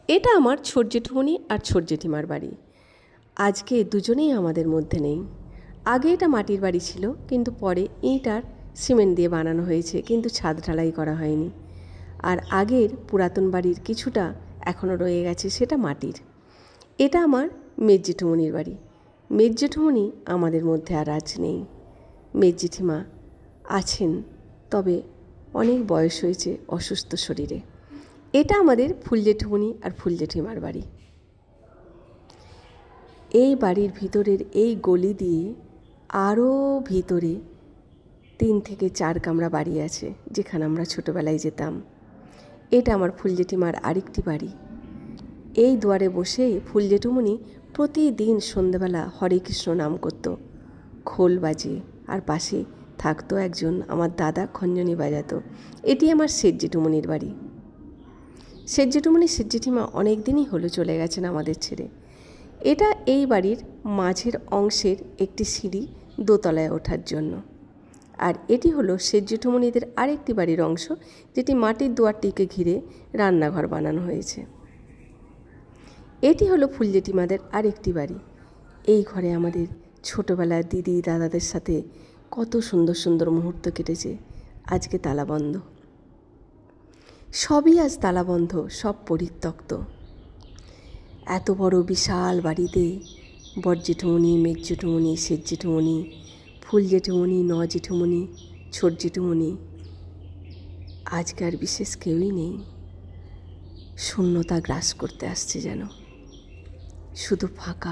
এটা আমার ছোট জেঠুমনি আর ছোট জেঠিমার বাড়ি। আজকে দুজনেই আমাদের মধ্যে নেই। আগে এটা মাটির বাড়ি ছিল, কিন্তু পরে ইট আর সিমেন্ট দিয়ে বানানো হয়েছে, কিন্তু ছাদ ঢালাই করা হয়নি। আর আগের পুরাতন বাড়ির কিছুটা এখনও রয়ে গেছে, সেটা মাটির। এটা আমার মেজ জেঠুমনির বাড়ি। মেজ জেঠুমনি আমাদের মধ্যে আর আজ নেই। মেজ জেঠিমা আছেন, তবে অনেক বয়স হয়েছে, অসুস্থ শরীরে। এটা আমাদের ফুল জেঠুমনি আর ফুল জেঠিমার বাড়ি। এই বাড়ির ভিতরের এই গলি দিয়ে আরও ভিতরে 3 থেকে 4 কামরা বাড়ি আছে, যেখানে আমরা ছোটোবেলায় যেতাম। এটা আমার ফুল জেঠিমার আরেকটি বাড়ি। এই দুয়ারে বসেই ফুল জেঠুমনি প্রতিদিন সন্ধ্যেবেলা হরে কৃষ্ণ নাম করত, খোল বাজিয়ে। আর পাশে থাকতো একজন আমার দাদা, খঞ্জনি বাজাতো। এটি আমার শেঠ জেঠুমনির বাড়ি। শেঠ জেঠুমনি শেঠ জেঠিমা অনেক দিনই হলো চলে গেছেন আমাদের ছেড়ে। এটা এই বাড়ির মাঝের অংশের একটি সিঁড়ি দোতলায় ওঠার জন্য। আর এটি হলো শেঠ জেঠুমনিদের আরেকটি বাড়ির অংশ, যেটি মাটির দুয়ারটিকে ঘিরে রান্নাঘর বানানো হয়েছে। এটি হলো ফুল জেঠিমাদের আরেকটি বাড়ি। এই ঘরে আমাদের ছোটোবেলার দিদি দাদাদের সাথে কত সুন্দর সুন্দর মুহূর্ত কেটেছে। আজকে তালা বন্ধ, সবই আজ তালা বন্ধ, সব পরিত্যক্ত। এত বড় বিশাল বাড়িতে বড় জেঠুমনি, মেজ জেঠুমনি, শেঠ জেঠুমনি, ফুল জেঠুমনি, ন জেঠুমনি, ছোট জেঠুমনি, আজকে আর বিশেষ কেউই নেই। শূন্যতা গ্রাস করতে আসছে যেন, শুধু ফাঁকা।